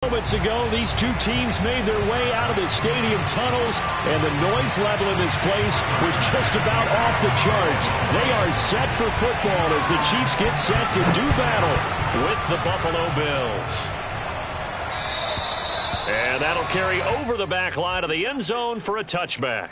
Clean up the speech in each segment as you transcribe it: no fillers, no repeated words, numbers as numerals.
Moments ago, these two teams made their way out of the stadium tunnels, and the noise level in this place was just about off the charts. They are set for football as the Chiefs get set to do battle with the Buffalo Bills. And that'll carry over the back line of the end zone for a touchback.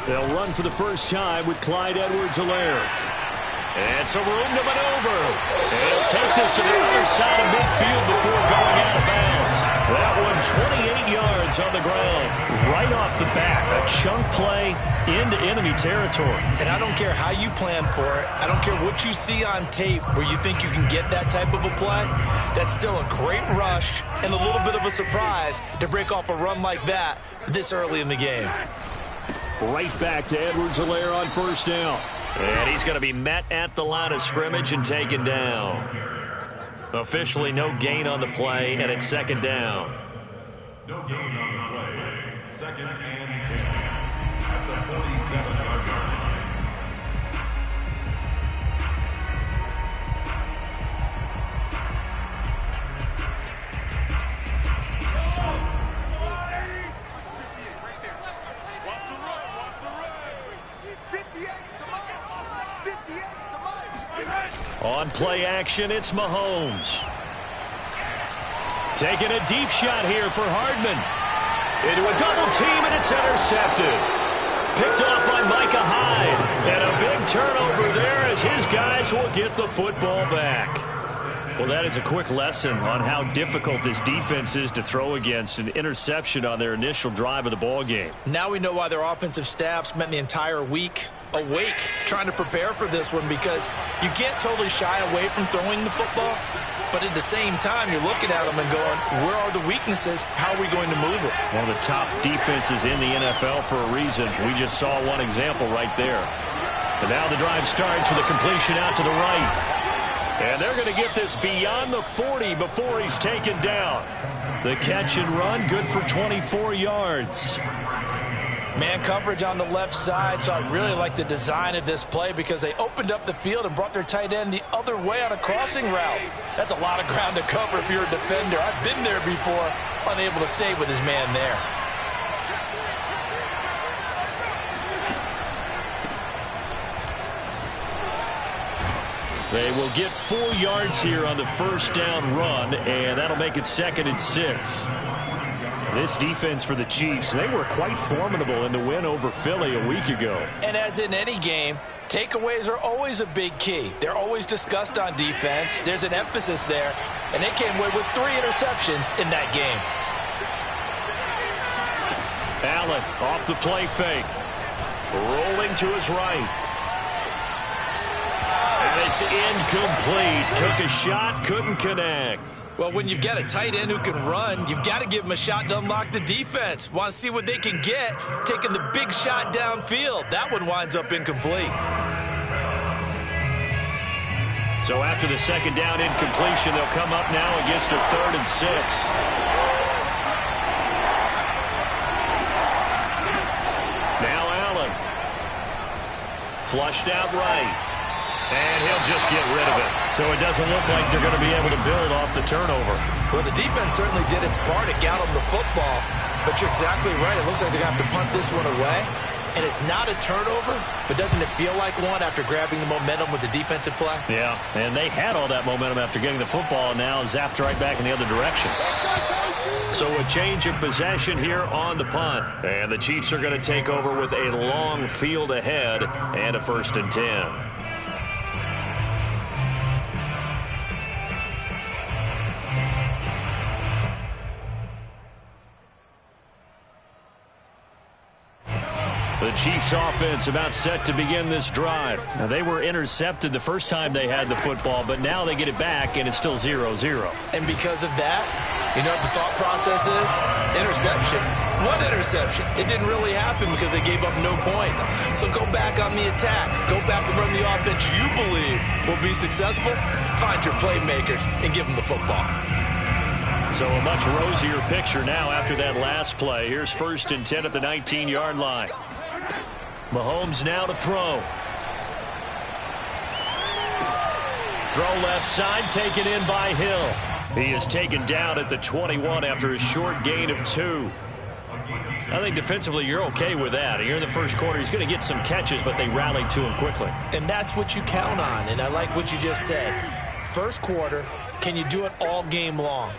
They'll run for the first time with Clyde Edwards-Helaire. And some room to maneuver. And he'll take this to the other side of midfield before going out of bounds. That one 28 yards on the ground. Right off the bat, a chunk play into enemy territory. And I don't care how you plan for it. I don't care what you see on tape where you think you can get that type of a play. That's still a great rush and a little bit of a surprise to break off a run like that this early in the game. Right back to Edwards-Helaire on first down. And he's going to be met at the line of scrimmage and taken down. Officially no gain on the play, and it's second down. No gain on the play. Second and 10 at the 47-yard line. On play action, it's Mahomes. Taking a deep shot here for Hardman. Into a double team, and it's intercepted. Picked off by Micah Hyde. And a big turnover there as his guys will get the football back. Well, that is a quick lesson on how difficult this defense is to throw against. An interception on their initial drive of the ball game. Now we know why their offensive staff spent the entire week awake trying to prepare for this one, because you can't totally shy away from throwing the football, but at the same time you're looking at them and going, where are the weaknesses? How are we going to move it? One of the top defenses in the NFL for a reason. We just saw one example right there. And now the drive starts with a completion out to the right. And they're going to get this beyond the 40 before he's taken down. The catch and run, good for 24 yards. Man coverage on the left side, so I really like the design of this play because they opened up the field and brought their tight end the other way on a crossing route. That's a lot of ground to cover if you're a defender. I've been there before, unable to stay with his man there. They will get 4 yards here on the first down run, and that'll make it 2nd and 6. This defense for the Chiefs, they were quite formidable in the win over Philly a week ago. And as in any game, takeaways are always a big key. They're always discussed on defense. There's an emphasis there, and they came away with 3 interceptions in that game. Allen off the play fake. Rolling to his right. And it's incomplete. Took a shot, couldn't connect. Well, when you've got a tight end who can run, you've got to give him a shot to unlock the defense. Want to see what they can get, taking the big shot downfield. That one winds up incomplete. So after the second down incompletion, they'll come up now against a 3rd and 6. Now Allen. Flushed out right. And he'll just get rid of it. So it doesn't look like they're going to be able to build off the turnover. Well, the defense certainly did its part. It got them the football. But you're exactly right. It looks like they're going to have to punt this one away. And it's not a turnover, but doesn't it feel like one after grabbing the momentum with the defensive play? Yeah, and they had all that momentum after getting the football, and now zapped right back in the other direction. So a change of possession here on the punt. And the Chiefs are going to take over with a long field ahead and a 1st and 10. The The Chiefs offense about set to begin this drive. Now, they were intercepted the first time they had the football, but now they get it back, and it's still 0-0. And because of that, you know what the thought process is? Interception. What interception? It didn't really happen because they gave up no points. So go back on the attack. Go back and run the offense you believe will be successful. Find your playmakers and give them the football. So a much rosier picture now after that last play. Here's 1st and 10 at the 19-yard line. Mahomes now to throw. Throw left side, taken in by Hill. He is taken down at the 21 after a short gain of 2. I think defensively you're okay with that. Here in the first quarter, he's going to get some catches, but they rallied to him quickly. And that's what you count on, and I like what you just said. First quarter, can you do it all game long?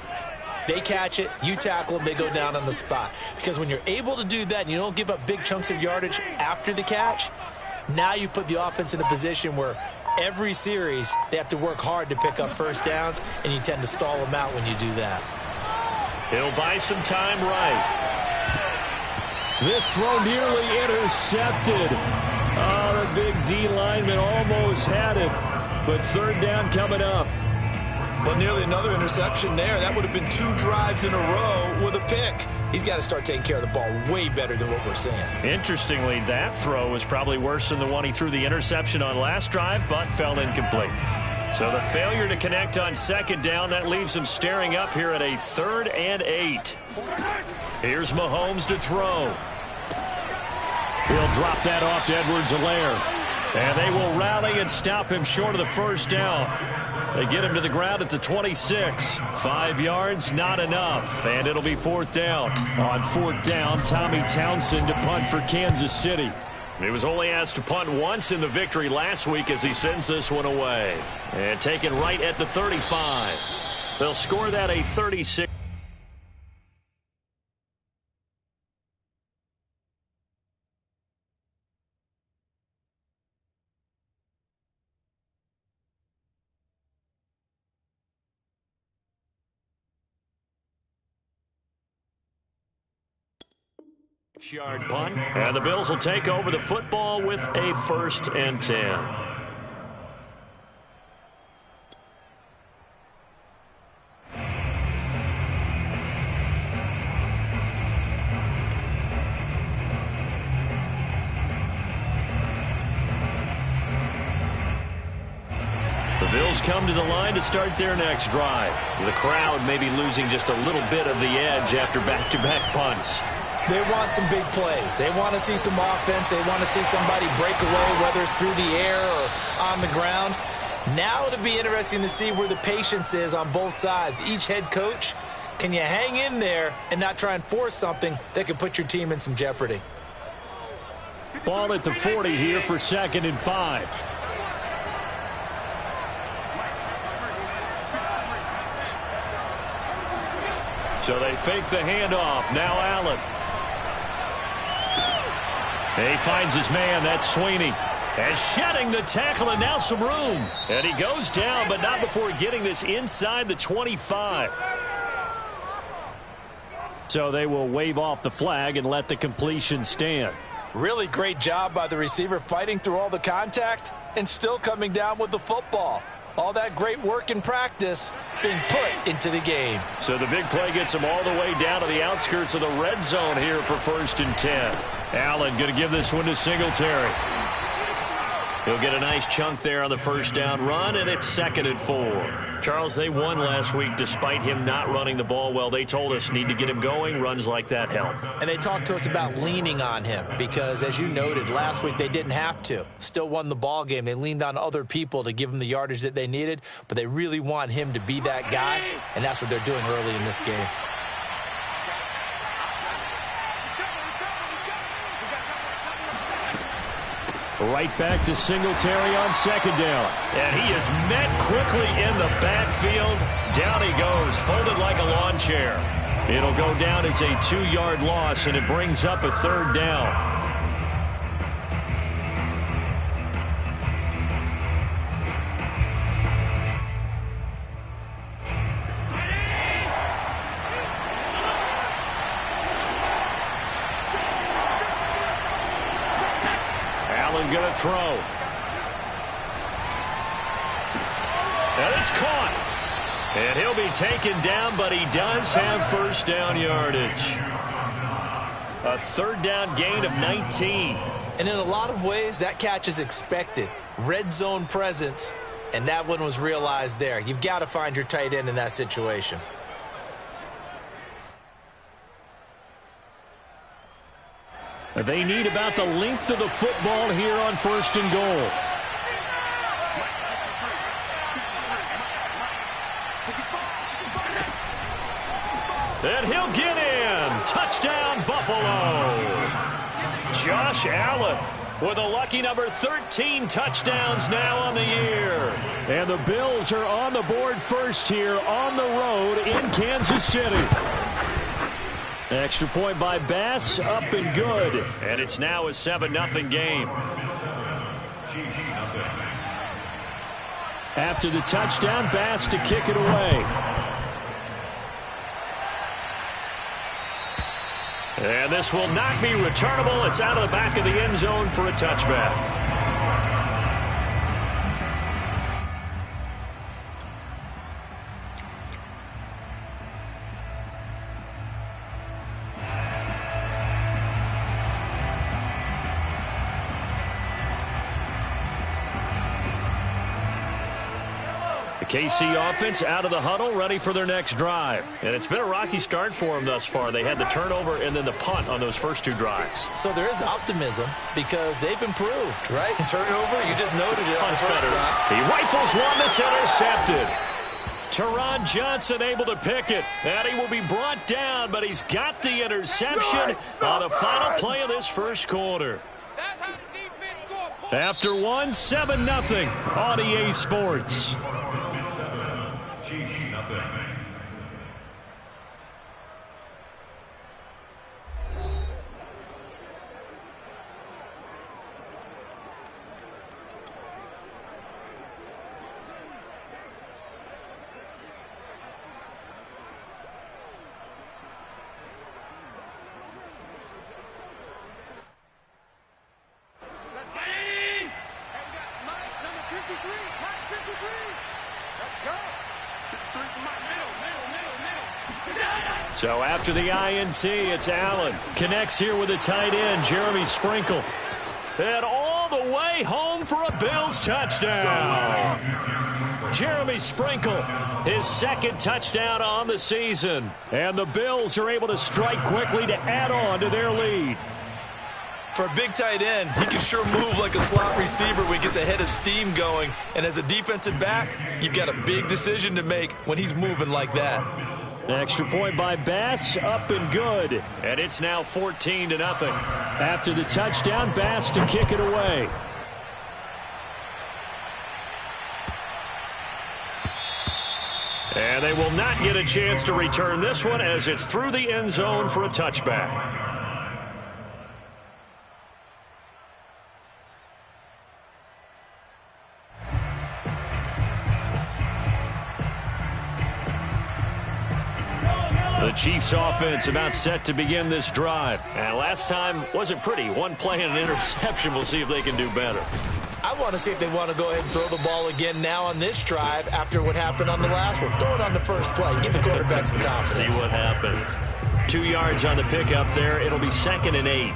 They catch it, you tackle them, they go down on the spot. Because when you're able to do that and you don't give up big chunks of yardage after the catch, now you put the offense in a position where every series they have to work hard to pick up first downs, and you tend to stall them out when you do that. He'll buy some time right. This throw nearly intercepted. Oh, the big D lineman almost had it, but 3rd down coming up. Well, nearly another interception there. That would have been 2 drives in a row with a pick. He's got to start taking care of the ball way better than what we're seeing. Interestingly, that throw was probably worse than the one he threw the interception on last drive, but fell incomplete. So the failure to connect on 2nd down, that leaves him staring up here at a 3rd and 8. Here's Mahomes to throw. He'll drop that off to Edwards-Helaire. And they will rally and stop him short of the first down. They get him to the ground at the 26. 5 yards, not enough. And it'll be 4th down. On 4th down, Tommy Townsend to punt for Kansas City. He was only asked to punt once in the victory last week as he sends this one away. And taken right at the 35. They'll score that a 36. Yard punt, and the Bills will take over the football with a 1st and 10. The Bills come to the line to start their next drive. The crowd may be losing just a little bit of the edge after back-to-back punts. They want some big plays. They want to see some offense. They want to see somebody break away, whether it's through the air or on the ground. Now it'll be interesting to see where the patience is on both sides. Each head coach, can you hang in there and not try and force something that could put your team in some jeopardy? Ball at the 40 here for 2nd and 5. So they fake the handoff. Now Allen. He finds his man. That's Sweeney. And shedding the tackle, and now some room. And he goes down, but not before getting this inside the 25. So they will wave off the flag and let the completion stand. Really great job by the receiver fighting through all the contact and still coming down with the football. All that great work in practice being put into the game. So the big play gets him all the way down to the outskirts of the red zone here for 1st and 10. Allen going to give this one to Singletary. He'll get a nice chunk there on the 1st down run, and it's 2nd and 4. Charles, they won last week despite him not running the ball well. They told us need to get him going. Runs like that help. And they talked to us about leaning on him because, as you noted, last week they didn't have to. Still won the ball game. They leaned on other people to give them the yardage that they needed, but they really want him to be that guy, and that's what they're doing early in this game. Right back to Singletary on 2nd down. And he is met quickly in the backfield. Down he goes, folded like a lawn chair. It'll go down as a 2-yard loss, and it brings up a 3rd down. to throw. And it's caught. And he'll be taken down, but he does have first down yardage. A third down gain of 19. And in a lot of ways, that catch is expected. Red zone presence, and that one was realized there. You've got to find your tight end in that situation. They need about the length of the football here on first and goal. And he'll get in. Touchdown, Buffalo. Josh Allen with a lucky number 13 touchdowns now on the year. And the Bills are on the board first here on the road in Kansas City. Extra point by Bass, up and good. And it's now a 7-0 game. After the touchdown, Bass to kick it away. And this will not be returnable. It's out of the back of the end zone for a touchback. KC offense out of the huddle, ready for their next drive. And it's been a rocky start for them thus far. They had the turnover and then the punt on those first two drives. So there is optimism because they've improved, right? Turnover, you just noted it. Punt's better. He rifles one that's intercepted. Teron Johnson able to pick it. And he will be brought down, but he's got the interception on the final play of this first quarter. After one, 7-0 on EA Sports. So after the INT, it's Allen. Connects here with the tight end, Jeremy Sprinkle. And all the way home for a Bills touchdown. Jeremy Sprinkle, his second touchdown on the season. And the Bills are able to strike quickly to add on to their lead. For a big tight end, he can sure move like a slot receiver when he gets a head of steam going. And as a defensive back, you've got a big decision to make when he's moving like that. Extra point by Bass, up and good. And it's now 14-0. After the touchdown, Bass to kick it away. And they will not get a chance to return this one as it's through the end zone for a touchback. The Chiefs offense about set to begin this drive. And last time wasn't pretty. One play and an interception. We'll see if they can do better. I want to see if they want to go ahead and throw the ball again now on this drive after what happened on the last one. Throw it on the first play. Give the quarterback some confidence. See what happens. 2 yards on the pickup there. It'll be 2nd and 8.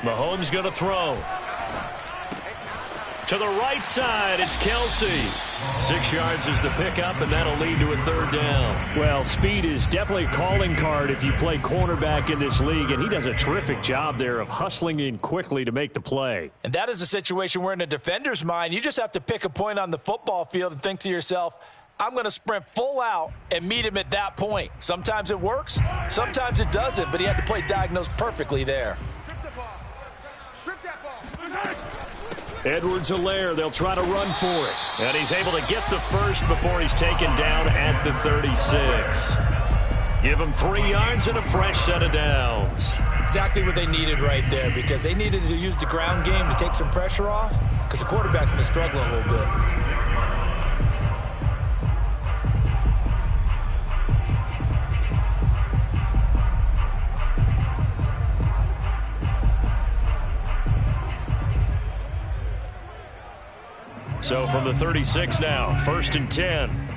Mahomes going to throw. To the right side, it's Kelsey. 6 yards is the pickup, and that'll lead to a third down. Well, speed is definitely a calling card if you play cornerback in this league, and he does a terrific job there of hustling in quickly to make the play. And that is a situation where in a defender's mind, you just have to pick a point on the football field and think to yourself, I'm going to sprint full out and meet him at that point. Sometimes it works, sometimes it doesn't, but he had to play diagnosed perfectly there. Edwards-Helaire, they'll try to run for it. And he's able to get the first before he's taken down at the 36. Give him 3 yards and a fresh set of downs. Exactly what they needed right there, because they needed to use the ground game to take some pressure off, because the quarterback's been struggling a little bit. So from the 36 now, 1st and 10.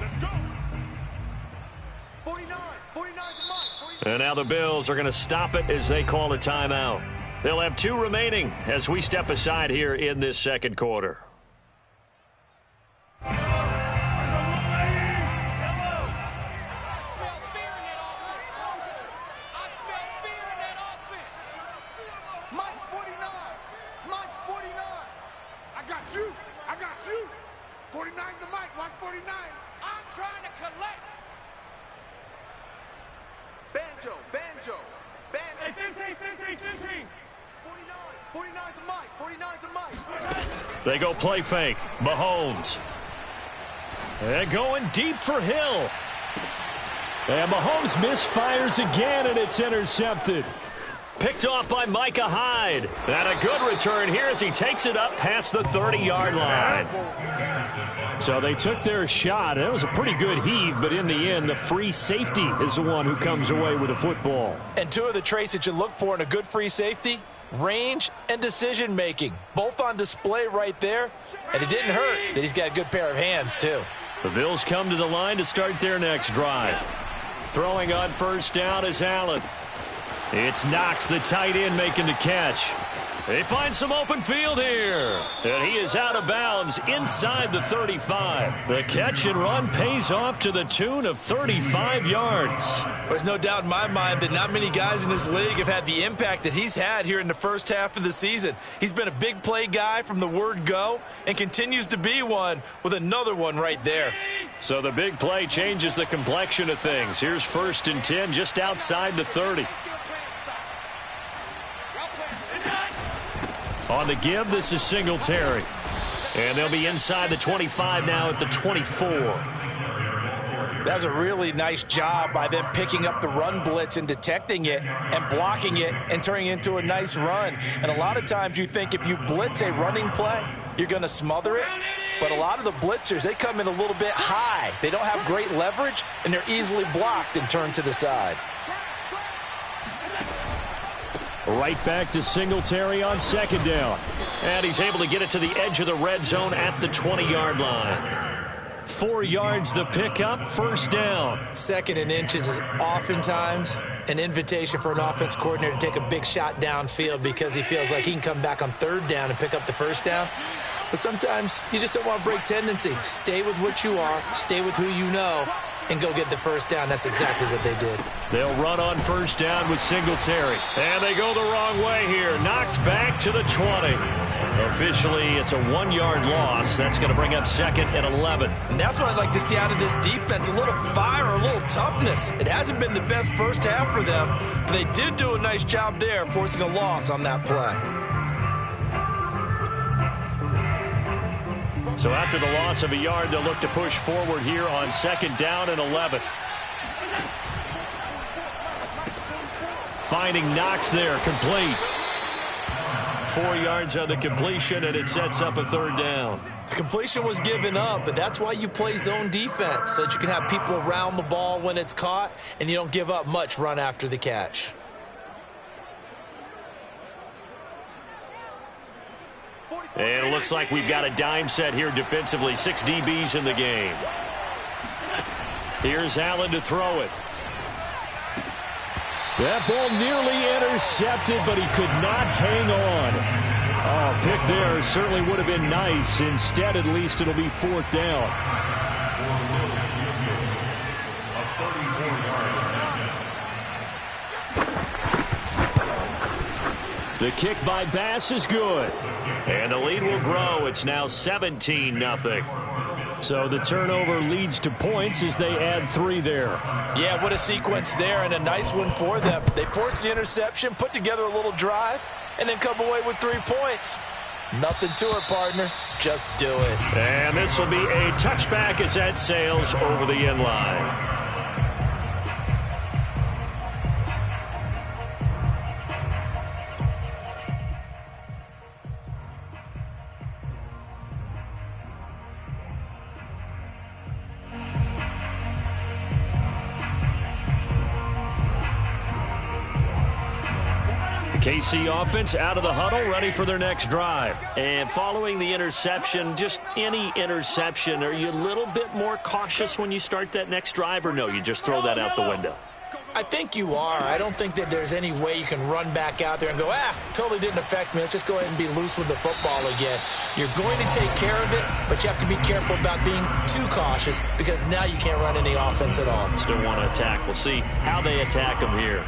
And now the Bills are going to stop it as they call a timeout. They'll have 2 remaining as we step aside here in this second quarter. They go play fake. Mahomes. And going deep for Hill. And Mahomes misfires again, and it's intercepted. Picked off by Micah Hyde. And a good return here as he takes it up past the 30-yard line. So they took their shot. It was a pretty good heave, but in the end, the free safety is the one who comes away with the football. And 2 of the traits that you look for in a good free safety: range and decision-making. Both on display right there. And it didn't hurt that he's got a good pair of hands, too. The Bills come to the line to start their next drive. Throwing on 1st down is Allen. It's Knox, the tight end, making the catch. They find some open field here. And he is out of bounds inside the 35. The catch and run pays off to the tune of 35 yards. There's no doubt in my mind that not many guys in this league have had the impact that he's had here in the first half of the season. He's been a big play guy from the word go and continues to be one with another one right there. So the big play changes the complexion of things. Here's 1st and 10 just outside the 30. On the give, this is Singletary. And they'll be inside the 25 now at the 24. That's a really nice job by them picking up the run blitz and detecting it and blocking it and turning it into a nice run. And a lot of times you think if you blitz a running play, you're going to smother it. But a lot of the blitzers, they come in a little bit high. They don't have great leverage, and they're easily blocked and turned to the side. Right back to Singletary on 2nd down. And he's able to get it to the edge of the red zone at the 20-yard line. 4 yards the pickup, 1st down. 2nd and inches is oftentimes an invitation for an offense coordinator to take a big shot downfield because he feels like he can come back on 3rd down and pick up the 1st down. But sometimes you just don't want to break tendency. Stay with what you are, stay with who you know, and go get the 1st down. That's exactly what they did. They'll run on 1st down with Singletary. And they go the wrong way here. Knocked back to the 20. Officially, it's a 1-yard loss. That's going to bring up 2nd and 11. And that's what I'd like to see out of this defense. A little fire, a little toughness. It hasn't been the best first half for them, but they did do a nice job there, forcing a loss on that play. So after the loss of a yard, they'll look to push forward here on 2nd down and 11. Finding Knox there, complete. 4 yards on the completion, and it sets up a 3rd down. The completion was given up, but that's why you play zone defense, so that you can have people around the ball when it's caught, and you don't give up much run after the catch. And it looks like we've got a dime set here defensively. 6 DBs in the game. Here's Allen to throw it. That ball nearly intercepted, but he could not hang on. Oh, pick there certainly would have been nice. Instead, at least it'll be 4th down. The kick by Bass is good. And the lead will grow. It's now 17-0. So the turnover leads to points as they add 3 there. Yeah, what a sequence there, and a nice one for them. They force the interception, put together a little drive, and then come away with 3 points. Nothing to it, partner. Just do it. And this will be a touchback as that sails over the end line. KC offense out of the huddle, ready for their next drive. And following the interception, just any interception, are you a little bit more cautious when you start that next drive, or no, you just throw that out the window? I think you are. I don't think that there's any way you can run back out there and go, totally didn't affect me. Let's just go ahead and be loose with the football again. You're going to take care of it, but you have to be careful about being too cautious because now you can't run any offense at all. Still want to attack. We'll see how they attack them here.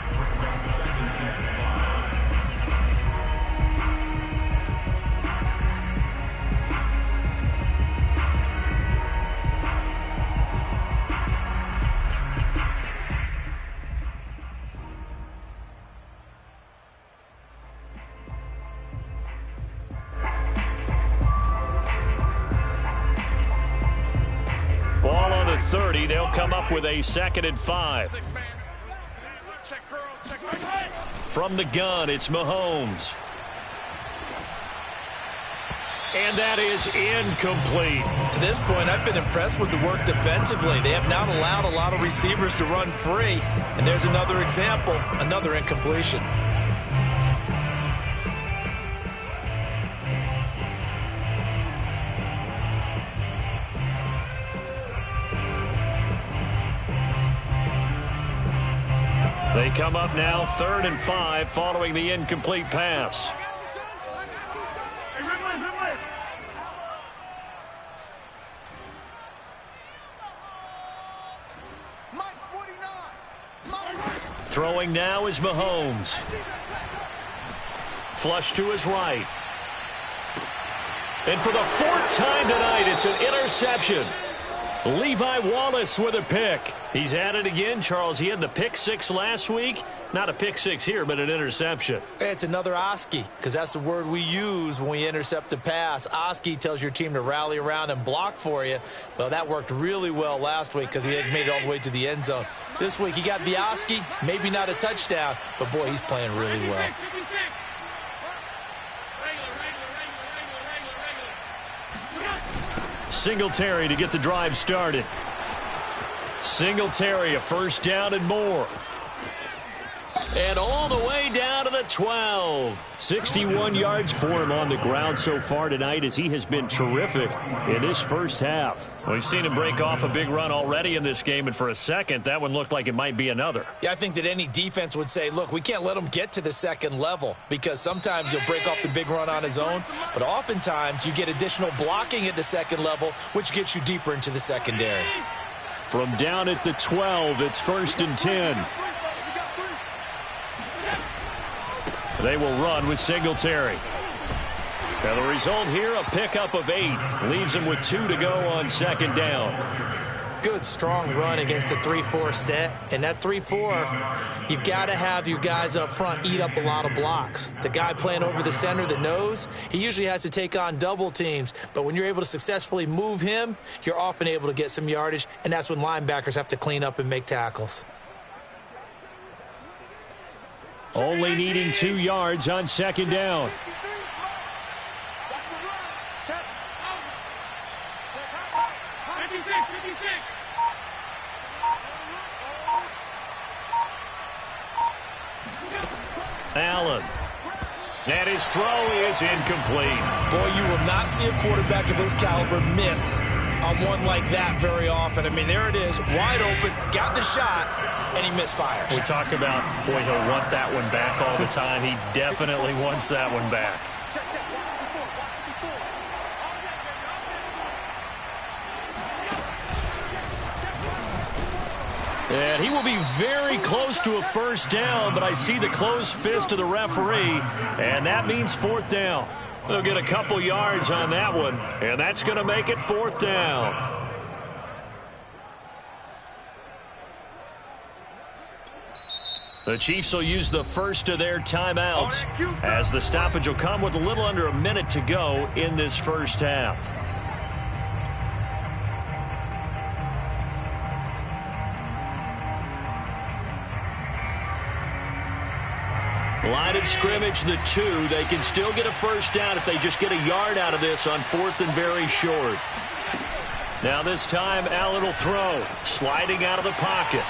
Ball on the 30. They'll come up with a 2nd and 5. From the gun, it's Mahomes. And that is incomplete. To this point, I've been impressed with the work defensively. They have not allowed a lot of receivers to run free. And there's another example, another incompletion. They come up now 3rd and 5 following the incomplete pass. Throwing now is Mahomes. Flush to his right. And for the 4th time tonight, it's an interception. Levi Wallace with a pick. He's at it again, Charles. He had the pick 6 last week. Not a pick 6 here, but an interception. It's another Oski, because that's the word we use when we intercept a pass. Oski tells your team to rally around and block for you. Well, that worked really well last week because he had made it all the way to the end zone. This week he got the Oski, maybe not a touchdown, but boy, he's playing really well. Singletary to get the drive started. Singletary, a 1st down and more. And all the way down to the 12. 61 yards for him on the ground so far tonight as he has been terrific in this first half. We've seen him break off a big run already in this game, and for a second, that one looked like it might be another. Yeah, I think that any defense would say, look, we can't let him get to the 2nd level because sometimes he'll break off the big run on his own, but oftentimes you get additional blocking at the 2nd level, which gets you deeper into the secondary. From down at the 12, it's 1st and 10. They will run with Singletary. Now the result here, a pickup of 8. Leaves them with 2 to go on 2nd down. Good, strong run against the 3-4 set. And that 3-4, you've got to have your guys up front eat up a lot of blocks. The guy playing over the center, the nose, he usually has to take on double teams. But when you're able to successfully move him, you're often able to get some yardage. And that's when linebackers have to clean up and make tackles. Only needing 2 yards on 2nd down. Allen. And his throw is incomplete. Boy, you will not see a quarterback of his caliber miss on one like that very often. I mean, there it is, wide open, got the shot, and he misfires. We talk about, boy, he'll want that one back all the time. He definitely wants that one back. And he will be very close to a 1st down, but I see the closed fist of the referee, and that means 4th down. They'll get a couple yards on that one, and that's going to make it 4th down. The Chiefs will use the first of their timeouts as the stoppage will come with a little under a minute to go in this first half. Line of scrimmage, the 2. They can still get a 1st down if they just get a yard out of this on 4th and very short. Now this time, Allen will throw. Sliding out of the pocket.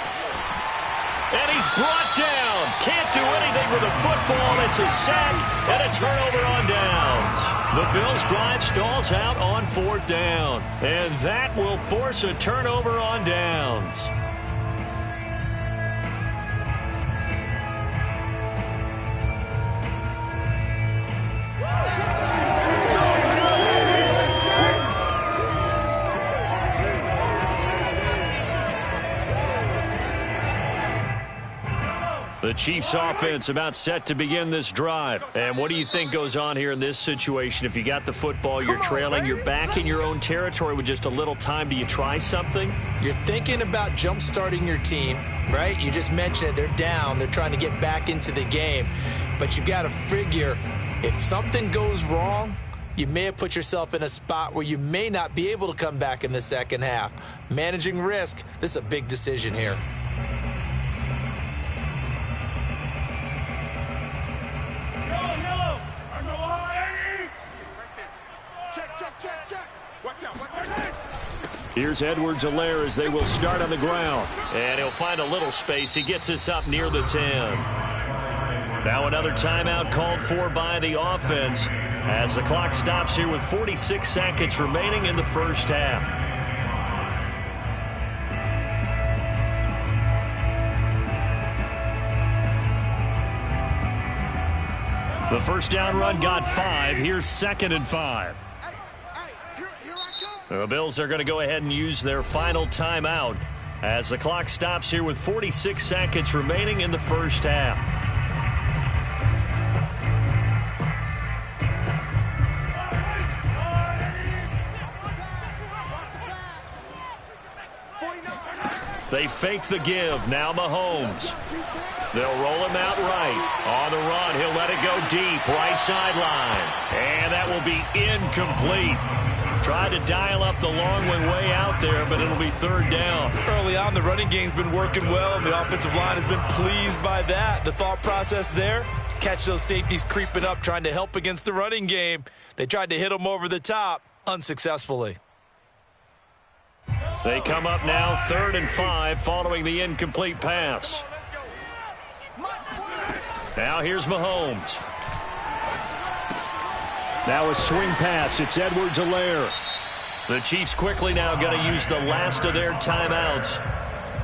And he's brought down. Can't do anything with a football. It's a sack and a turnover on downs. The Bills' drive stalls out on 4th down. And that will force a turnover on downs. The Chiefs offense about set to begin this drive. And what do you think goes on here in this situation? If you got the football, you're trailing, you're back in your own territory with just a little time. Do you try something? You're thinking about jump-starting your team, right? You just mentioned it. They're down. They're trying to get back into the game. But you've got to figure if something goes wrong, you may have put yourself in a spot where you may not be able to come back in the second half. Managing risk, this is a big decision here. Here's Edwards-Helaire as they will start on the ground. And he'll find a little space. He gets us up near the 10. Now another timeout called for by the offense as the clock stops here with 46 seconds remaining in the first half. The first down run got 5. Here's 2nd and 5. The Bills are going to go ahead and use their final timeout as the clock stops here with 46 seconds remaining in the first half. They fake the give. Now Mahomes. They'll roll him out right. On the run, he'll let it go deep. Right sideline. And that will be incomplete. Tried to dial up the long way out there, but it'll be 3rd down. Early on, the running game's been working well, and the offensive line has been pleased by that. The thought process there, catch those safeties creeping up, trying to help against the running game. They tried to hit them over the top, unsuccessfully. They come up now 3rd and 5 following the incomplete pass. Now here's Mahomes. Now a swing pass. It's Edwards-Helaire. The Chiefs quickly now going to use the last of their timeouts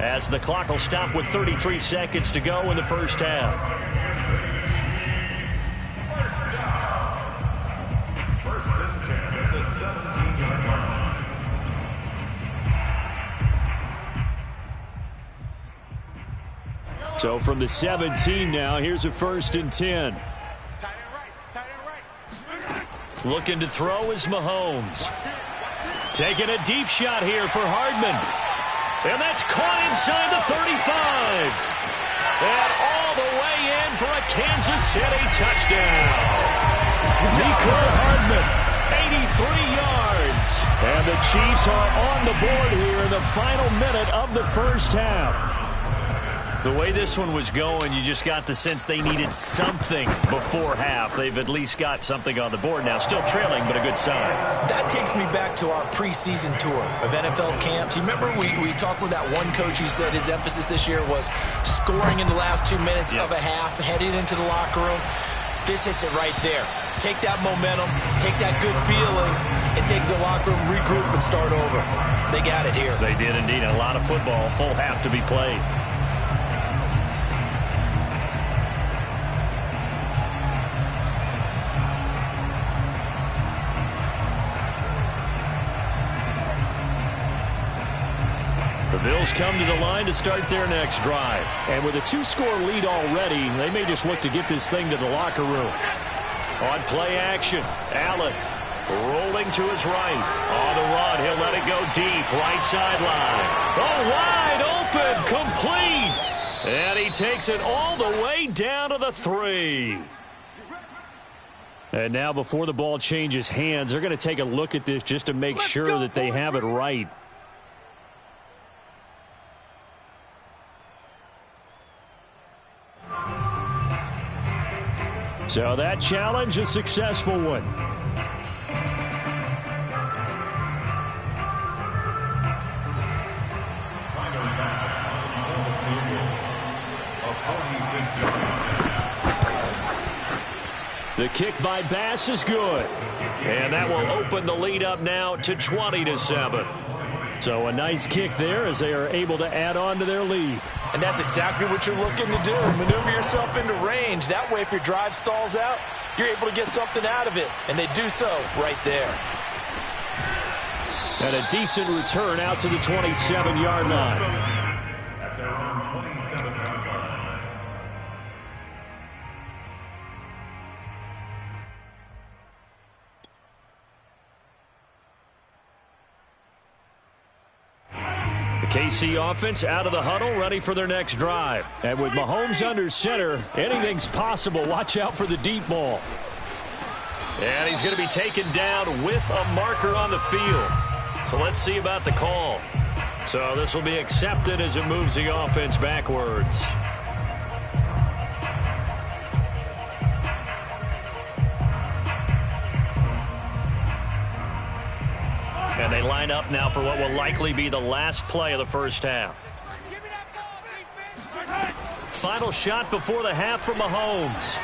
as the clock will stop with 33 seconds to go in the first half. First and 10 at the 17-yard line. So from the 17 now, here's a 1st and 10. Looking to throw is Mahomes. Taking a deep shot here for Hardman. And that's caught inside the 35. And all the way in for a Kansas City touchdown. Nico Hardman, 83 yards. And the Chiefs are on the board here in the final minute of the first half. The way this one was going, you just got the sense they needed something before half. They've at least got something on the board now. Still trailing, but a good sign. That takes me back to our preseason tour of NFL camps. You remember we talked with that one coach who said his emphasis this year was scoring in the last 2 minutes of a half, heading into the locker room. This hits it right there. Take that momentum, take that good feeling, and take the locker room, regroup, and start over. They got it here. They did indeed. A lot of football, full half to be played. The Bills come to the line to start their next drive. And with a 2-score lead already, they may just look to get this thing to the locker room. On play action, Allen rolling to his right. On the run, he'll let it go deep, right sideline. Oh, wide open, complete. And he takes it all the way down to the 3. And now before the ball changes hands, they're going to take a look at this just to make sure that they have it right. So that challenge, a successful one. The kick by Bass is good. And that will open the lead up now to 20-7. So a nice kick there as they are able to add on to their lead. And that's exactly what you're looking to do. Maneuver yourself into range. That way, if your drive stalls out, you're able to get something out of it. And they do so right there. And a decent return out to the 27-yard line. At their own 27-yard line. KC offense out of the huddle, ready for their next drive. And with Mahomes under center, anything's possible. Watch out for the deep ball. And he's going to be taken down with a marker on the field. So let's see about the call. So this will be accepted as it moves the offense backwards. And they line up now for what will likely be the last play of the first half. Final shot before the half from Mahomes.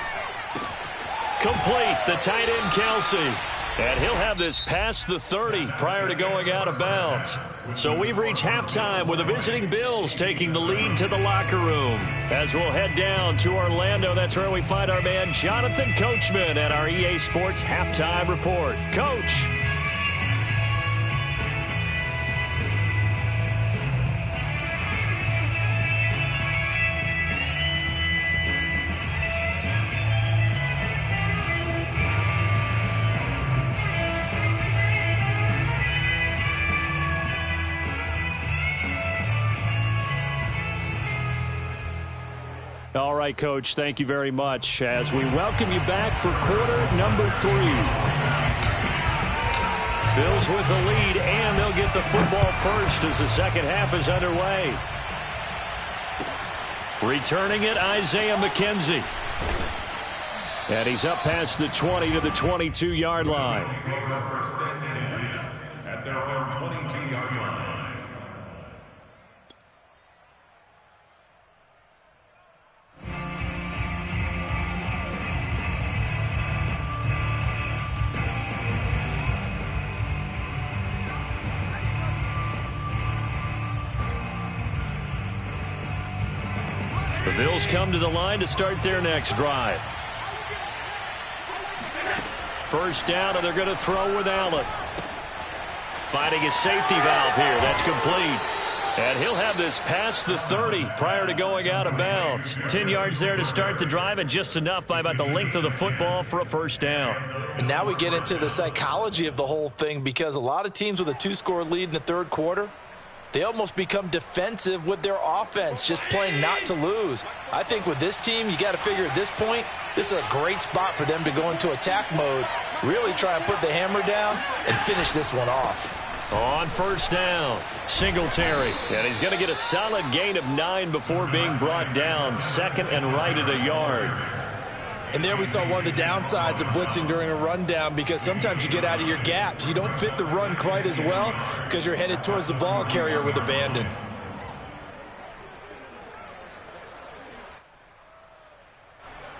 Complete, the tight end Kelsey. And he'll have this past the 30 prior to going out of bounds. So we've reached halftime with the visiting Bills taking the lead to the locker room. As we'll head down to Orlando, that's where we find our man Jonathan Coachman at our EA Sports Halftime Report. Coach. All right, Coach, thank you very much as we welcome you back for quarter number 3. Bills with the lead, and they'll get the football first as the second half is underway. Returning it, Isaiah McKenzie. And he's up past the 20 to the 22-yard line. At their own 22-yard line. The Bills come to the line to start their next drive. First down, and they're going to throw with Allen. Finding a safety valve here. That's complete. And he'll have this past the 30 prior to going out of bounds. 10 yards there to start the drive, and just enough by about the length of the football for a first down. And now we get into the psychology of the whole thing, because a lot of teams with a 2-score lead in the third quarter, they almost become defensive with their offense, just playing not to lose. I think with this team, you got to figure at this point, this is a great spot for them to go into attack mode, really try and put the hammer down and finish this one off. On first down, Singletary. And he's going to get a solid gain of 9 before being brought down. Second and right at a yard. And there we saw one of the downsides of blitzing during a rundown, because sometimes you get out of your gaps. You don't fit the run quite as well because you're headed towards the ball carrier with abandon.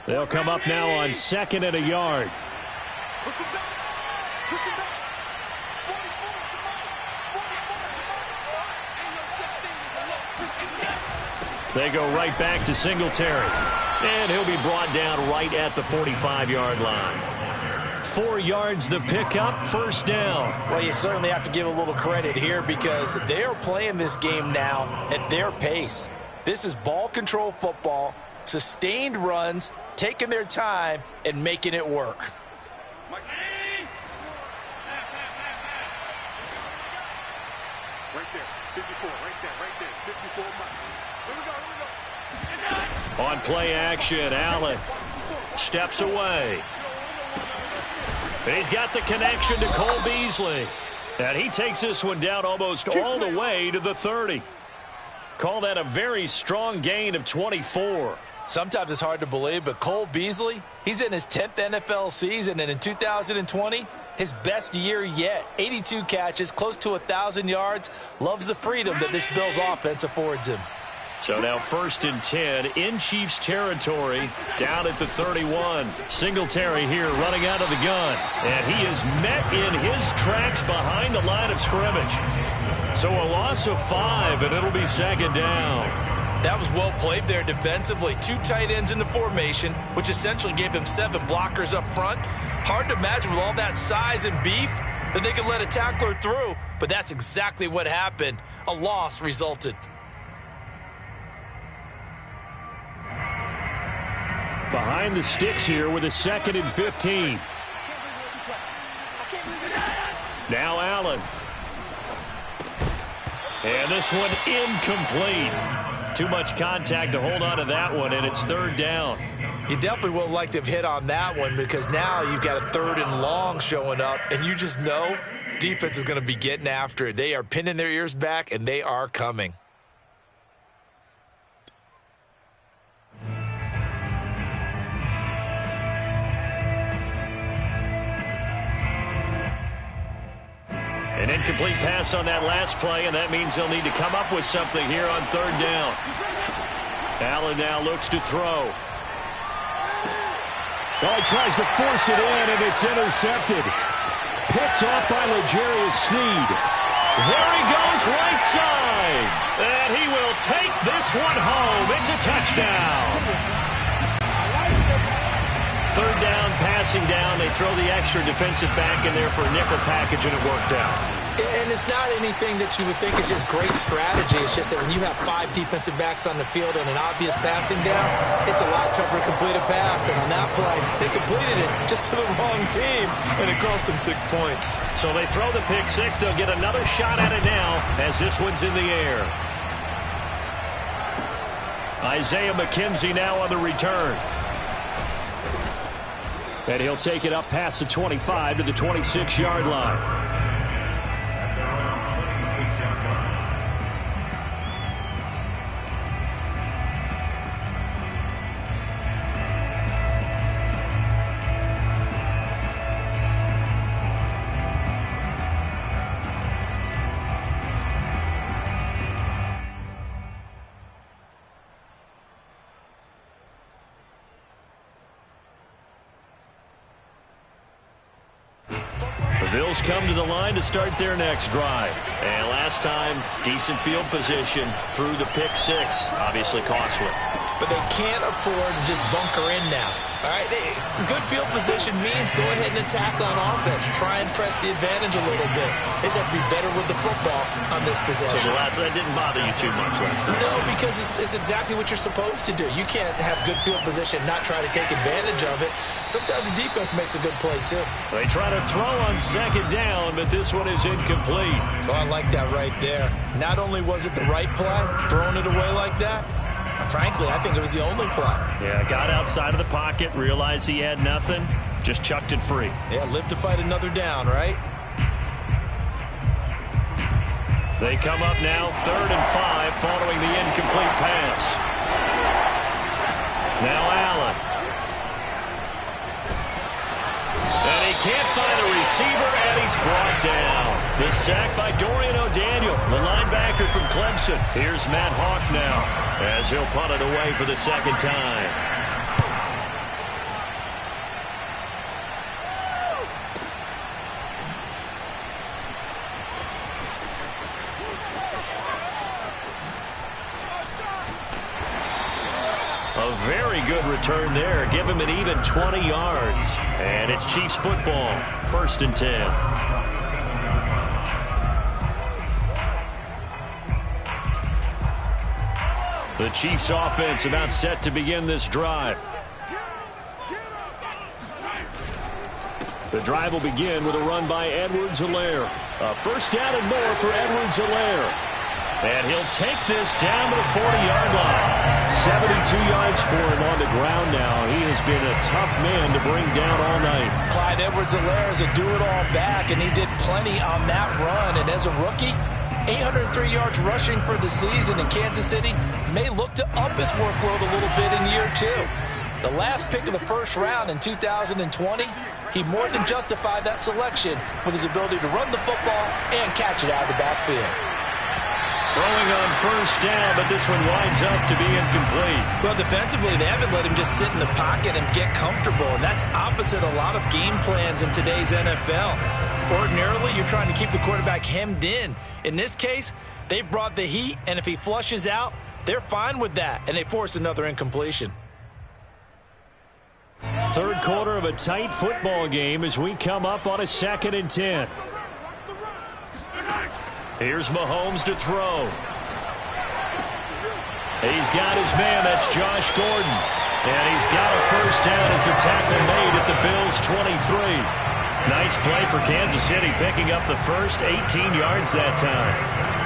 They'll come up now on second and a yard. They go right back to Singletary. And he'll be brought down right at the 45-yard line. 4 yards the pickup, first down. Well, you certainly have to give a little credit here, because they are playing this game now at their pace. This is ball control football, sustained runs, taking their time, and making it work. Right there, 54, right there, 54 miles. Here we go. On play action, Allen steps away. He's got the connection to Cole Beasley. And he takes this one down almost all the way to the 30. Call that a very strong gain of 24. Sometimes it's hard to believe, but Cole Beasley, he's in his 10th NFL season, and in 2020, his best year yet. 82 catches, close to 1,000 yards. Loves the freedom that this Bills offense affords him. So now 1st and 10 in Chiefs territory, down at the 31. Singletary here running out of the gun. And he is met in his tracks behind the line of scrimmage. So a loss of 5, and it'll be 2nd down. That was well played there defensively. 2 tight ends in the formation, which essentially gave them 7 blockers up front. Hard to imagine with all that size and beef that they could let a tackler through, but that's exactly what happened. A loss resulted. Behind the sticks here with a 2nd and 15. Now Allen. And this one incomplete. Too much contact to hold on to that one, and it's 3rd down. You definitely would like to have hit on that one because now you've got a 3rd and long showing up, and you just know defense is going to be getting after it. They are pinning their ears back, and they are coming. An incomplete pass on that last play, and that means they'll need to come up with something here on 3rd down. Allen now looks to throw. Oh, he tries to force it in, and it's intercepted. Picked off by L'Jarius Sneed. There he goes right side. And he will take this one home. It's a touchdown. 3rd down, passing down. They throw the extra defensive back in there for a nickel package, and it worked out. And it's not anything that you would think is just great strategy. It's just that when you have 5 defensive backs on the field and an obvious passing down, it's a lot tougher to complete a pass. And on that play, they completed it just to the wrong team, and it cost them 6 points. So they throw the pick 6. They'll get another shot at it now as this one's in the air. Isaiah McKenzie now on the return. And he'll take it up past the 25 to the 26-yard line. Bills come to the line to start their next drive. And last time, decent field position through the pick 6. Obviously costly. But they can't afford to just bunker in now. All right, good field position means go ahead and attack on offense. Try and press the advantage a little bit. They just have to be better with the football on this possession. So that didn't bother you too much last time? No, because it's exactly what you're supposed to do. You can't have good field position and not try to take advantage of it. Sometimes the defense makes a good play, too. They try to throw on 2nd down, but this one is incomplete. Oh, I like that right there. Not only was it the right play, throwing it away like that, frankly, I think it was the only play. Yeah, got outside of the pocket, realized he had nothing, just chucked it free. Yeah, live to fight another down, right? They come up now 3rd and 5 following the incomplete pass. Now Allen. And he can't find a receiver, and he's brought down. The sack by Dorian O'Daniel, the linebacker from Clemson. Here's Matt Hawk now, as he'll punt it away for the 2nd time. A very good return there. Give him an even 20 yards. And it's Chiefs football. 1st and 10. The Chiefs offense about set to begin this drive. The drive will begin with a run by Edwards-Helaire. A 1st down and more for Edwards-Helaire. And he'll take this down to the 40-yard line. 72 yards for him on the ground now. He has been a tough man to bring down all night. Clyde Edwards-Helaire is a do-it-all back, and he did plenty on that run. And as a rookie, 803 yards rushing for the season in Kansas City may look to up his workload a little bit in year 2. The last pick of the 1st round in 2020, he more than justified that selection with his ability to run the football and catch it out of the backfield. Throwing on first down, but this one winds up to be incomplete. Well, defensively, they haven't let him just sit in the pocket and get comfortable, and that's opposite a lot of game plans in today's NFL. Ordinarily, you're trying to keep the quarterback hemmed in. In this case, they brought the heat, and if he flushes out, they're fine with that, and they force another incompletion. Third quarter of a tight football game as we come up on a 2nd and 10. Here's Mahomes to throw. He's got his man. That's Josh Gordon. And he's got a first down as the tackle made at the Bills' 23. Nice play for Kansas City, picking up the first 18 yards that time.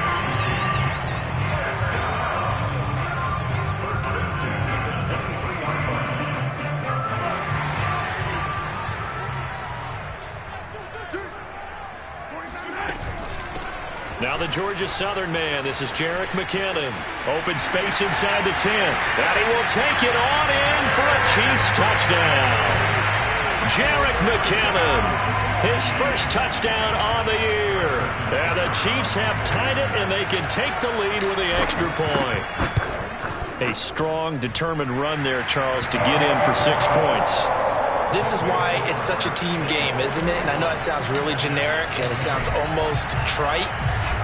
Now the Georgia Southern man. This is Jerick McKinnon. Open space inside the 10. And he will take it on in for a Chiefs touchdown. Jerick McKinnon, his first touchdown on the year. And the Chiefs have tied it, and they can take the lead with the extra point. A strong, determined run there, Charles, to get in for 6 points. This is why it's such a team game, isn't it? And I know that sounds really generic, and it sounds almost trite.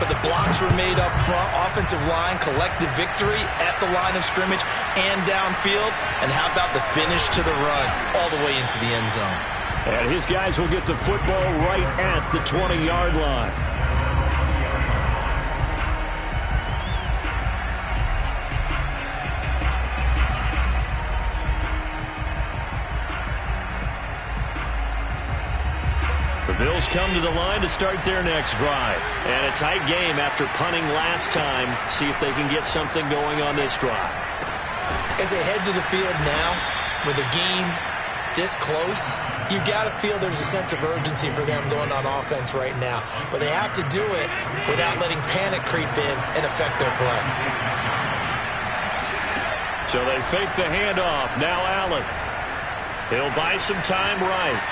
But the blocks were made up front, offensive line, collective victory at the line of scrimmage and downfield. And how about the finish to the run all the way into the end zone? And his guys will get the football right at the 20-yard line. The Bills come to the line to start their next drive. And a tight game after punting last time. See if they can get something going on this drive. As they head to the field now, with the game this close, you've got to feel there's a sense of urgency for them going on offense right now. But they have to do it without letting panic creep in and affect their play. So they fake the handoff. Now Allen. He'll buy some time right.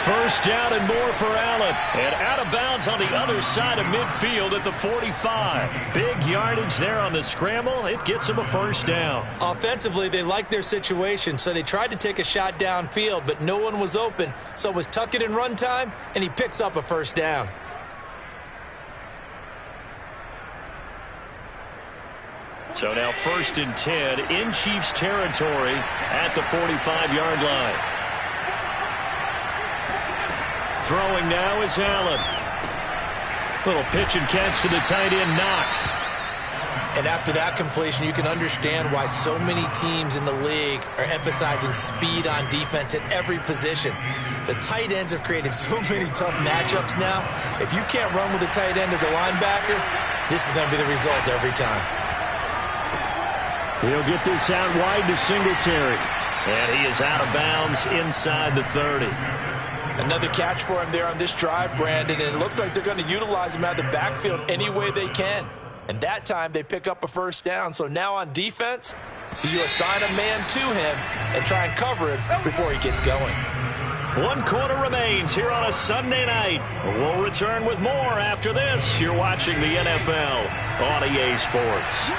First down and more for Allen. And out of bounds on the other side of midfield at the 45. Big yardage there on the scramble. It gets him a first down. Offensively, they liked their situation, so they tried to take a shot downfield, but no one was open. So it was tuck it in run time, and he picks up a first down. So now 1st and 10 in Chiefs territory at the 45-yard line. Throwing now is Allen. Little pitch and catch to the tight end, Knox. And after that completion, you can understand why so many teams in the league are emphasizing speed on defense at every position. The tight ends have created so many tough matchups now. If you can't run with a tight end as a linebacker, this is going to be the result every time. He'll get this out wide to Singletary. And he is out of bounds inside the 30. Another catch for him there on this drive, Brandon, and it looks like they're going to utilize him out of the backfield any way they can. And that time they pick up a first down. So now on defense, you assign a man to him and try and cover him before he gets going. 1 quarter remains here on a Sunday night. We'll return with more after this. You're watching the NFL on EA Sports.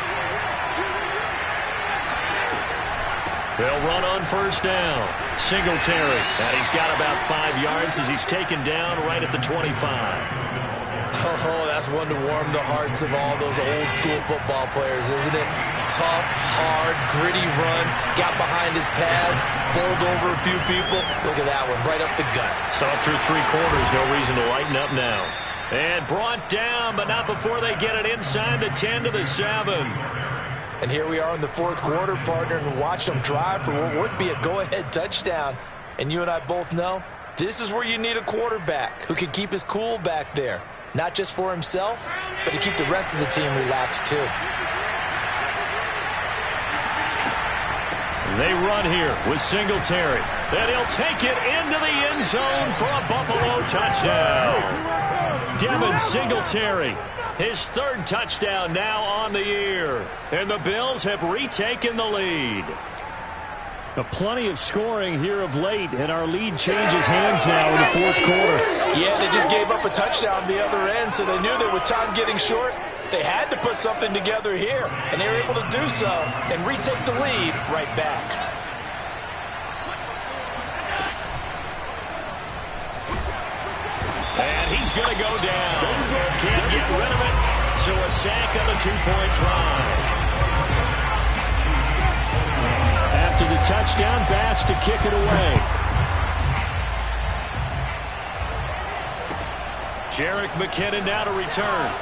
They'll run on first down. Singletary. And he's got about 5 yards as he's taken down right at the 25. Oh, that's one to warm the hearts of all those old school football players, isn't it? Tough, hard, gritty run. Got behind his pads. Bowled over a few people. Look at that one, right up the gut. So up through 3 quarters, no reason to lighten up now. And brought down, but not before they get it inside the 10 to the 7. And here we are in the 4th quarter, partner, and watch them drive for what would be a go-ahead touchdown. And you and I both know this is where you need a quarterback who can keep his cool back there. Not just for himself, but to keep the rest of the team relaxed too. They run here with Singletary. And he'll take it into the end zone for a Buffalo touchdown. Devin Singletary. His 3rd touchdown now on the year. And the Bills have retaken the lead. Plenty of scoring here of late, and our lead changes hands now in the fourth quarter. Yeah, they just gave up a touchdown on the other end, so they knew that with time getting short, they had to put something together here, and they were able to do so and retake the lead right back. And he's going to go down. Can't get rid of it, so a sack on the two-point try. After the touchdown, Bass to kick it away. Jerick McKinnon now to return.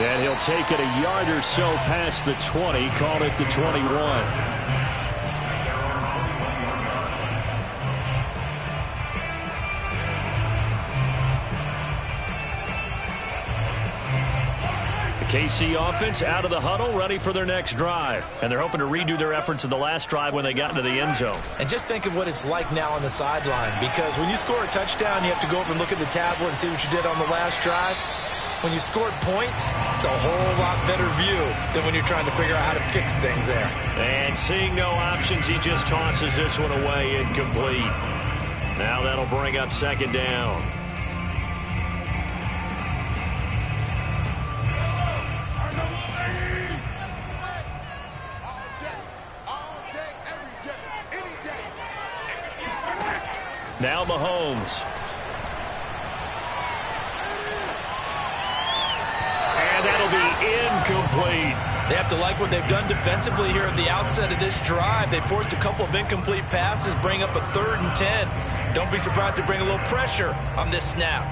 And he'll take it a yard or so past the 20, called it the 21. KC offense out of the huddle, ready for their next drive. And they're hoping to redo their efforts in the last drive when they got into the end zone. And just think of what it's like now on the sideline, because when you score a touchdown, you have to go over and look at the tablet and see what you did on the last drive. When you scored points, it's a whole lot better view than when you're trying to figure out how to fix things there. And seeing no options, he just tosses this one away, incomplete. Now that'll bring up second down. Now Mahomes. And that'll be incomplete. They have to like what they've done defensively here at the outset of this drive. They forced a couple of incomplete passes, bring up a 3rd and 10. Don't be surprised to bring a little pressure on this snap.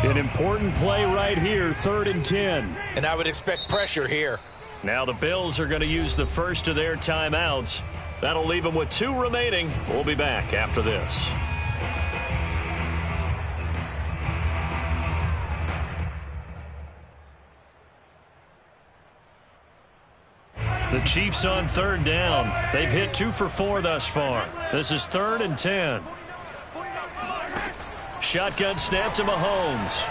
An important play right here, 3rd and 10. And I would expect pressure here. Now the Bills are going to use the first of their timeouts. That'll leave them with 2 remaining. We'll be back after this. The Chiefs on 3rd down. They've hit 2 for 4 thus far. This is 3rd and 10. Shotgun snap to Mahomes.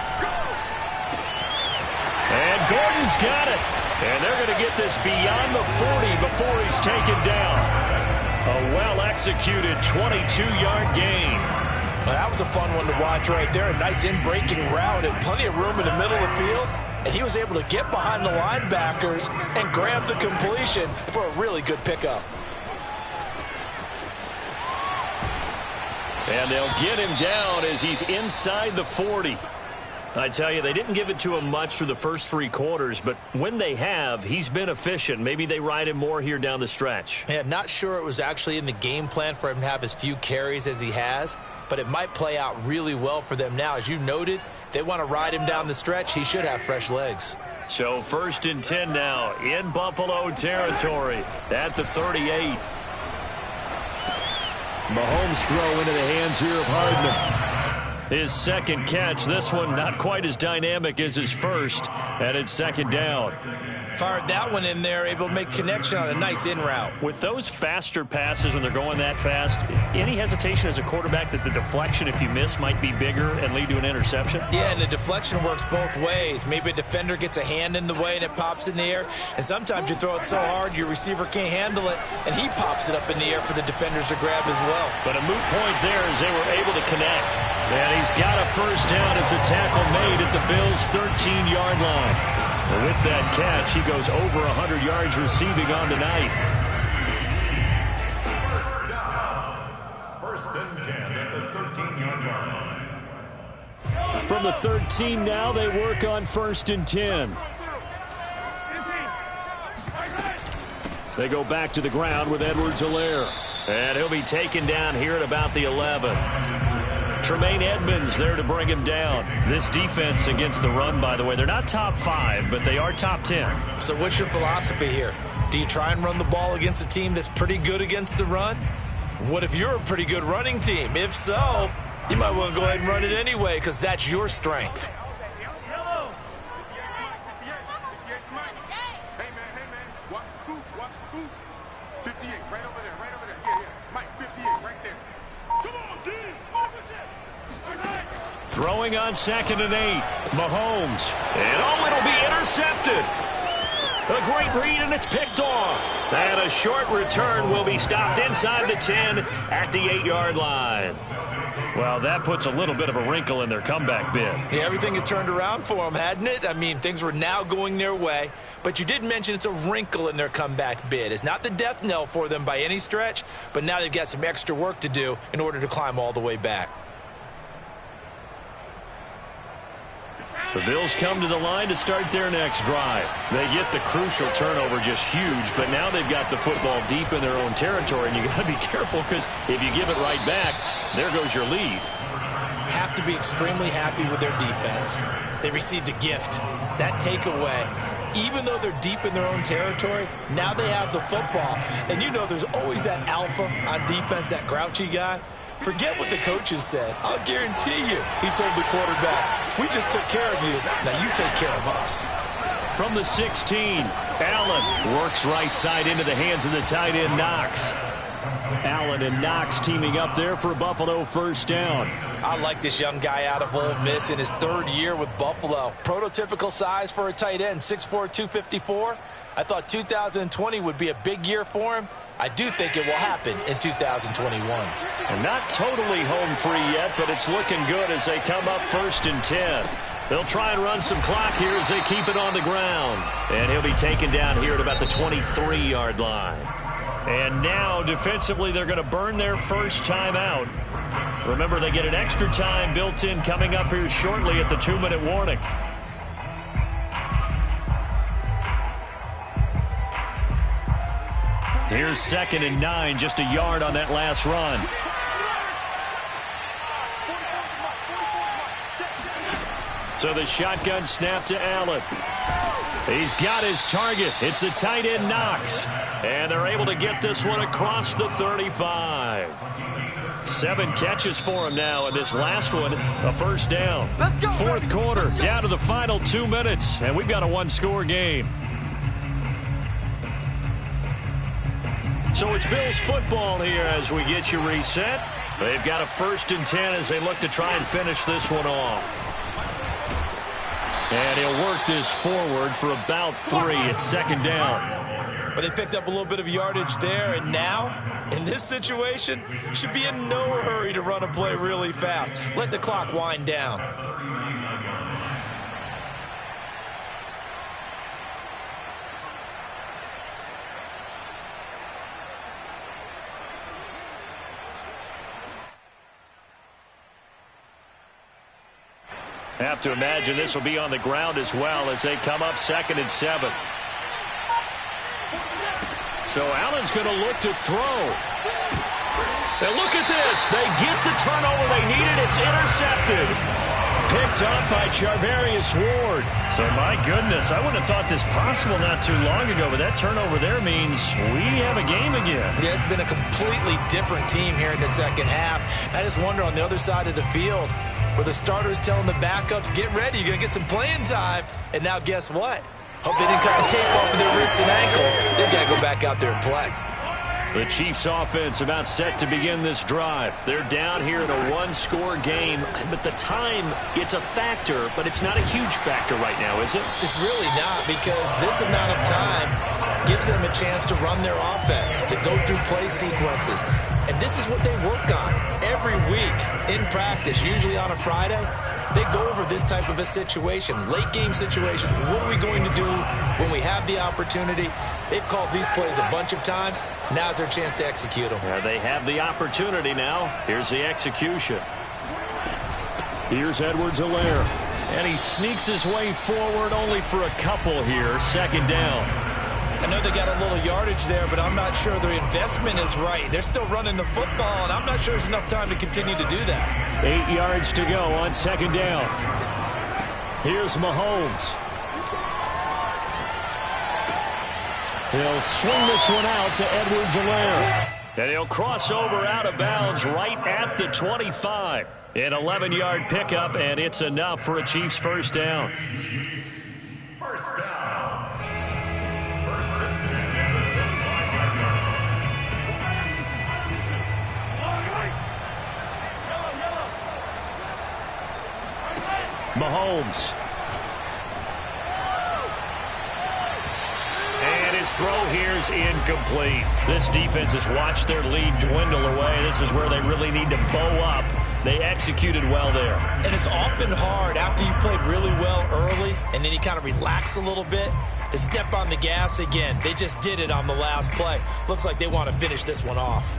And Gordon's got it. And they're going to get this beyond the 40 before he's taken down. A well-executed 22-yard gain. Well, that was a fun one to watch right there. A nice in-breaking route and plenty of room in the middle of the field. And he was able to get behind the linebackers and grab the completion for a really good pickup. And they'll get him down as he's inside the 40. I tell you, they didn't give it to him much through the first 3 quarters, but when they have, he's been efficient. Maybe they ride him more here down the stretch. Yeah, not sure it was actually in the game plan for him to have as few carries as he has, but it might play out really well for them now. As you noted, if they want to ride him down the stretch, he should have fresh legs. So 1st and 10 now in Buffalo territory at the 38. Mahomes throw into the hands here of Hardman. His second catch, this one not quite as dynamic as his first, and it's 2nd down. Fired that one in there, able to make connection on a nice in route. With those faster passes when they're going that fast, any hesitation as a quarterback that the deflection, if you miss, might be bigger and lead to an interception? Yeah, and the deflection works both ways. Maybe a defender gets a hand in the way and it pops in the air, and sometimes you throw it so hard your receiver can't handle it, and he pops it up in the air for the defenders to grab as well. But a moot point there as they were able to connect. And he's got a first down as the tackle made at the Bills' 13-yard line. And with that catch, he goes over 100 yards receiving on the night. 1st and 10 at the 13-yard line. From the 13 now, they work on 1st and 10. They go back to the ground with Edwards-Helaire. And he'll be taken down here at about the 11. Tremaine Edmonds there to bring him down. This defense against the run, by the way, they're not top 5, but they are top 10. So what's your philosophy here? Do you try and run the ball against a team that's pretty good against the run? What if you're a pretty good running team? If so, You might want to go ahead and run it anyway because that's your strength. Hey, man, watch the boot. 58, right over there. Yeah. Mike, 58, right there. Come on, D. Throwing on 2nd and 8. Mahomes. And it'll be intercepted. A great read, and it's picked off. And a short return will be stopped inside the 10 at the 8-yard line. Well, that puts a little bit of a wrinkle in their comeback bid. Yeah, everything had turned around for them, hadn't it? I mean, things were now going their way. But you did mention it's a wrinkle in their comeback bid. It's not the death knell for them by any stretch, but now they've got some extra work to do in order to climb all the way back. The Bills come to the line to start their next drive. They get the crucial turnover, just huge, but now they've got the football deep in their own territory, and you got to be careful because if you give it right back, there goes your lead. Have to be extremely happy with their defense. They received a gift. That takeaway, even though they're deep in their own territory, now they have the football. And you know there's always that alpha on defense, that grouchy guy. Forget what the coaches said. I'll guarantee you, he told the quarterback, we just took care of you. Now you take care of us. From the 16, Allen works right side into the hands of the tight end, Knox. Allen and Knox teaming up there for Buffalo first down. I like this young guy out of Ole Miss in his 3rd year with Buffalo. Prototypical size for a tight end, 6'4", 254. I thought 2020 would be a big year for him. I do think it will happen in 2021. And not totally home free yet, but it's looking good as they come up 1st and 10. They'll try and run some clock here as they keep it on the ground. And he'll be taken down here at about the 23-yard line. And now, defensively, they're going to burn their first time out. Remember, they get an extra time built in coming up here shortly at the 2-minute warning. Here's 2nd and 9, just a yard on that last run. So the shotgun snap to Allen. He's got his target. It's the tight end, Knox. And they're able to get this one across the 35. 7 catches for him now, and this last one, a first down. Let's go, 4th quarter, down to the final 2 minutes, and we've got a 1-score game. So it's Bills football here as we get you reset. They've got a 1st and 10 as they look to try and finish this one off. And he'll work this forward for about 3 at 2nd down. But they picked up a little bit of yardage there, and now, in this situation, should be in no hurry to run a play really fast. Let the clock wind down. Have to imagine this will be on the ground as well as they come up 2nd and 7. So Allen's going to look to throw. And look at this. They get the turnover they needed. It's intercepted. Picked up by Charvarius Ward. So, my goodness, I wouldn't have thought this possible not too long ago, but that turnover there means we have a game again. Yeah, it's been a completely different team here in the second half. I just wonder on the other side of the field, where the starters telling the backups, get ready, you're going to get some playing time. And now guess what? Hope they didn't cut the tape off of their wrists and ankles. They've got to go back out there and play. The Chiefs offense about set to begin this drive. They're down here in a 1-score game, but the time, it's a factor, but it's not a huge factor right now, is it? It's really not, because this amount of time gives them a chance to run their offense, to go through play sequences. And this is what they work on every week in practice, usually on a Friday. They go over this type of a situation, late game situation. What are we going to do when we have the opportunity? They've called these plays a bunch of times. Now's their chance to execute them. They have the opportunity now. Here's the execution. Here's Edwards-Helaire. And he sneaks his way forward only for a couple here. 2nd down. I know they got a little yardage there, but I'm not sure their investment is right. They're still running the football, and I'm not sure there's enough time to continue to do that. 8 yards to go on 2nd down. Here's Mahomes. He'll swing this one out to Edwards-Helaire. And he'll cross over out of bounds right at the 25. An 11-yard pickup, and it's enough for a Chiefs first down. First down. First and 10 at the 25-yard line. Mahomes. And his throw here is incomplete. This defense has watched their lead dwindle away. This is where they really need to bow up. They executed well there. And it's often hard after you've played really well early and then you kind of relax a little bit to step on the gas again. They just did it on the last play. Looks like they want to finish this one off.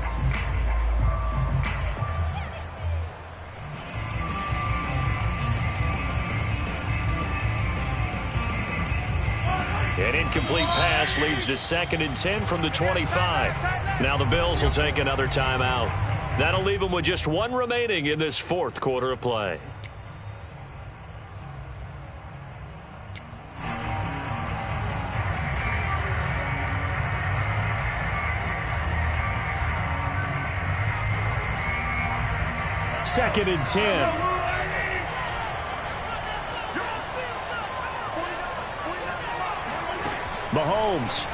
An incomplete pass leads to 2nd and 10 from the 25. Now the Bills will take another timeout. That'll leave them with just one remaining in this fourth quarter of play. Second and 10. Mahomes.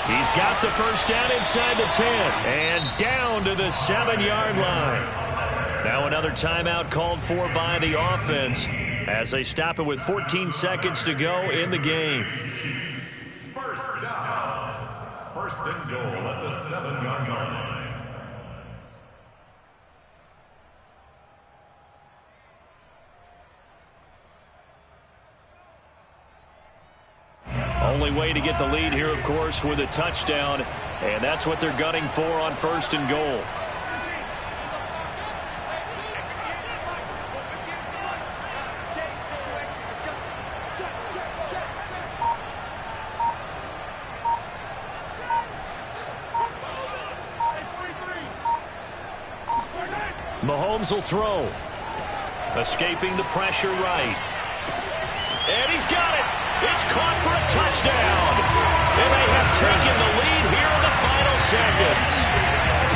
He's got the first down inside the 10 and down to the 7-yard line. Now another timeout called for by the offense as they stop it with 14 seconds to go in the game. First down. First and goal at the 7-yard line. Only way to get the lead here, of course, with a touchdown, and that's what they're gunning for on first and goal. Mahomes will throw. Escaping the pressure right. And he's got it. It's caught for a touchdown. And they have taken the lead here in the final seconds.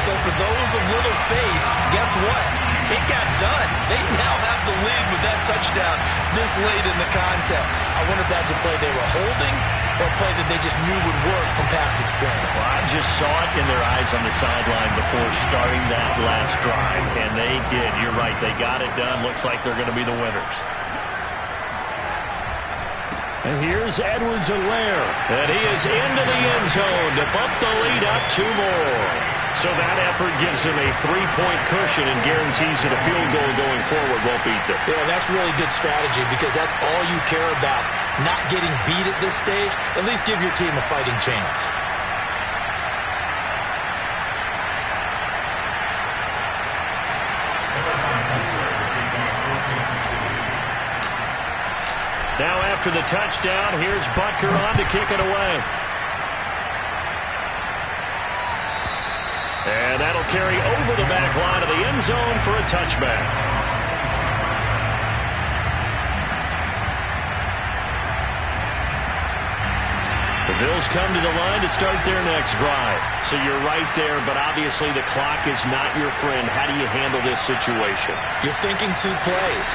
So for those of little faith, guess what? It got done. They now have the lead with that touchdown this late in the contest. I wonder if that's a play they were holding or a play that they just knew would work from past experience. Well, I just saw it in their eyes on the sideline before starting that last drive, and they did. You're right. They got it done. Looks like they're going to be the winners. And here's Edwards-Helaire, and he is into the end zone to bump the lead up 2 more. So that effort gives him a 3-point cushion and guarantees that a field goal going forward won't beat them. Yeah, that's really good strategy because that's all you care about. Not getting beat at this stage, at least give your team a fighting chance. Now after the touchdown, here's Butker on to kick it away. And that'll carry over the back line of the end zone for a touchback. The Bills come to the line to start their next drive. So you're right there, but obviously the clock is not your friend. How do you handle this situation? You're thinking 2 plays.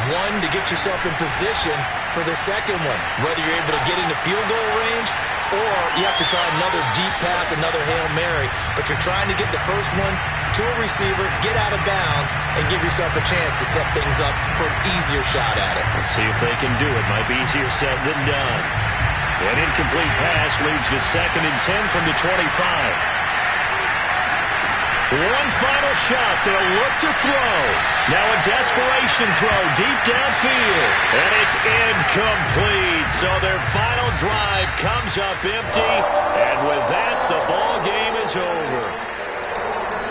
One, to get yourself in position for the second one, whether you're able to get into field goal range or you have to try another deep pass, another Hail Mary. But you're trying to get the first one to a receiver, get out of bounds, and give yourself a chance to set things up for an easier shot at it. Let's see if they can do it. Might be easier said than done. An incomplete pass leads to 2nd and 10 from the 25. One final shot. They'll look to throw. Now a desperation throw deep downfield. And it's incomplete. So their final drive comes up empty. And with that, the ball game is over.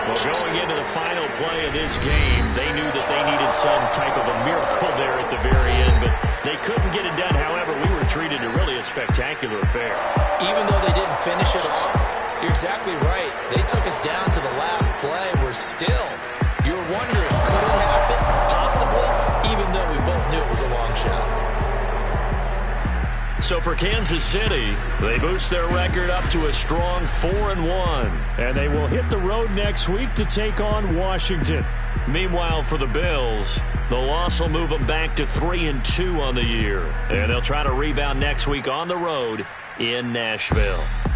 Well, going into the final play of this game, they knew that they needed some type of a miracle there at the very end, but they couldn't get it done. However, we were treated to really a spectacular affair. Even though they didn't finish it off, you're exactly right. They took us down to the last play. We're still, you were wondering, could it happen? Possibly, even though we both knew it was a long shot. So for Kansas City, they boost their record up to a strong 4-1. And they will hit the road next week to take on Washington. Meanwhile, for the Bills, the loss will move them back to 3-2 on the year. And they'll try to rebound next week on the road in Nashville.